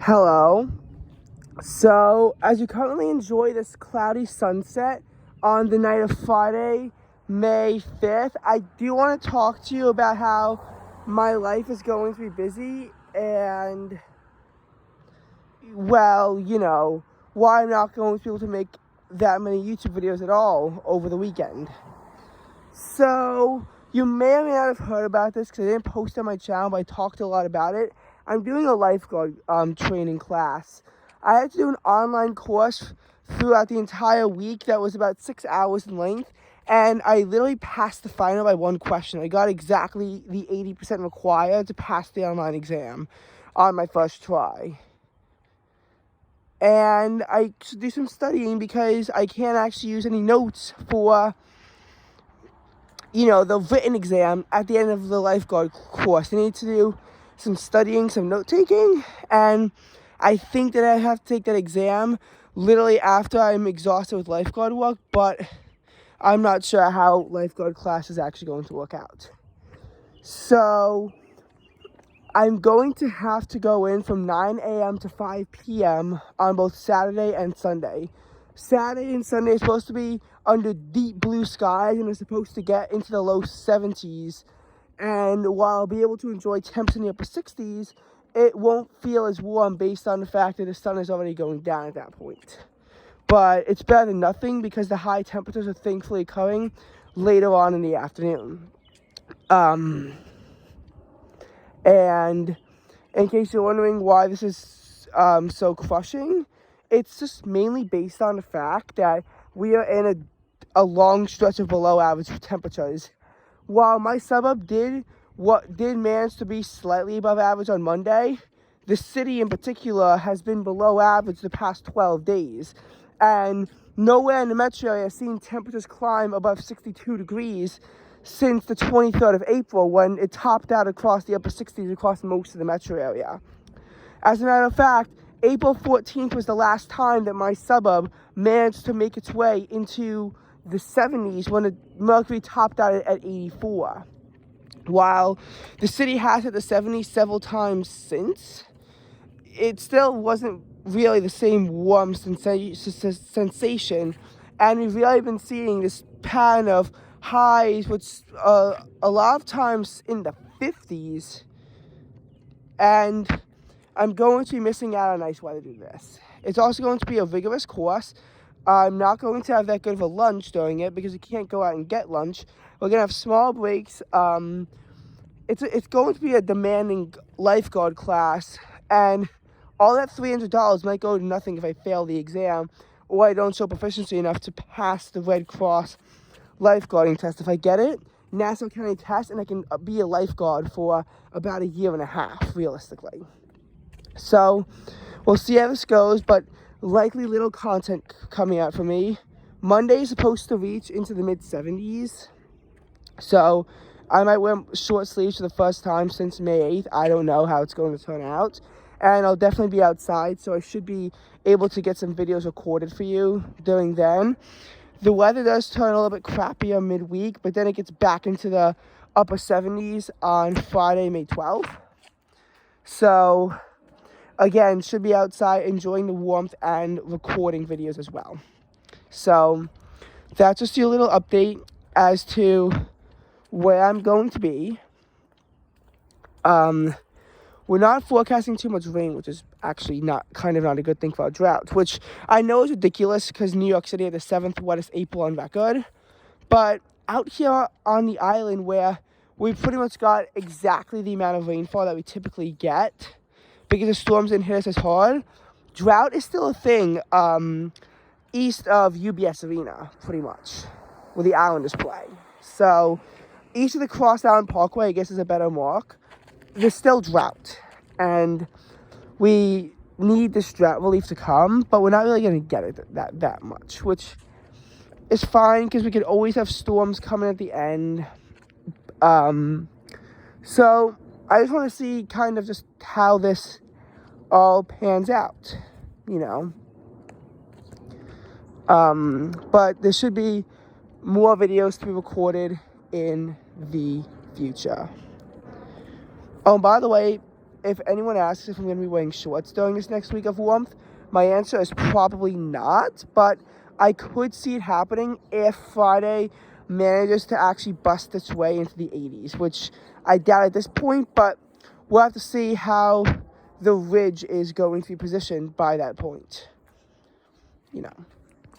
Hello. So, as you currently enjoy this cloudy sunset on the night of Friday, May 5th, I do want to talk to you about how my life is going to be busy and, well, why I'm not going to be able to make that many YouTube videos at all over the weekend. So, you may or may not have heard about this because I didn't post on my channel, but I talked a lot about it. I'm doing a lifeguard training class. I had to do an online course throughout the entire week that was about 6 hours in length, and I literally passed the final by one question. I got exactly the 80% required to pass the online exam on my first try. And I should do some studying because I can't actually use any notes for the written exam at the end of the lifeguard course. I need to do some studying, some note-taking, and I think that I have to take that exam literally after I'm exhausted with lifeguard work, but I'm not sure how lifeguard class is actually going to work out. So, I'm going to have to go in from 9 a.m. to 5 p.m. on both Saturday and Sunday. Saturday and Sunday is supposed to be under deep blue skies and it's supposed to get into the low 70s. And while I'll be able to enjoy temps in the upper 60s, it won't feel as warm based on the fact that the sun is already going down at that point. But it's better than nothing because the high temperatures are thankfully occurring later on in the afternoon. And in case you're wondering why this is so crushing, it's just mainly based on the fact that we are in a long stretch of below average temperatures. While my suburb did manage to be slightly above average on Monday, the city in particular has been below average the past 12 days. And nowhere in the metro area has seen temperatures climb above 62 degrees since the 23rd of April, when it topped out across the upper 60s across most of the metro area. As a matter of fact, April 14th was the last time that my suburb managed to make its way into the 70s when the mercury topped out at 84. While the city has hit the 70s several times since, it still wasn't really the same warm sensation, and we've really been seeing this pattern of highs, which a lot of times in the 50s, and I'm going to be missing out on nice weather to do this. It's also going to be a vigorous course. I'm not going to have that good of a lunch during it because you can't go out and get lunch. We're going to have small breaks. It's going to be a demanding lifeguard class, and all that $300 might go to nothing if I fail the exam or I don't show proficiency enough to pass the Red Cross lifeguarding test. If I get it, Nassau County test, and I can be a lifeguard for about a year and a half, realistically. So, we'll see how this goes, but likely little content coming out for me. Monday is supposed to reach into the mid-70s, so I might wear short sleeves for the first time since May 8th. I don't know how it's going to turn out, and I'll definitely be outside, so I should be able to get some videos recorded for you during then. The weather does turn a little bit crappier midweek, but then it gets back into the upper 70s on Friday, May 12th. So, again, should be outside enjoying the warmth and recording videos as well. So, that's just your little update as to where I'm going to be. We're not forecasting too much rain, which is actually not a good thing for our drought, which I know is ridiculous because New York City had the 7th wettest April on record. But out here on the island, where we pretty much got exactly the amount of rainfall that we typically get because the storms didn't hit us as hard, drought is still a thing east of UBS Arena, pretty much, where the Islanders play. So, east of the Cross Island Parkway, I guess, is a better mark. There's still drought, and we need this drought relief to come, but we're not really going to get it that much, which is fine because we could always have storms coming at the end. So I just want to see kind of just how this all pans out, but there should be more videos to be recorded in the future. Oh, by the way, if anyone asks if I'm going to be wearing shorts during this next week of warmth, my answer is probably not, but I could see it happening if Friday manages to actually bust its way into the 80s, which I doubt at this point, but we'll have to see how the ridge is going to be positioned by that point.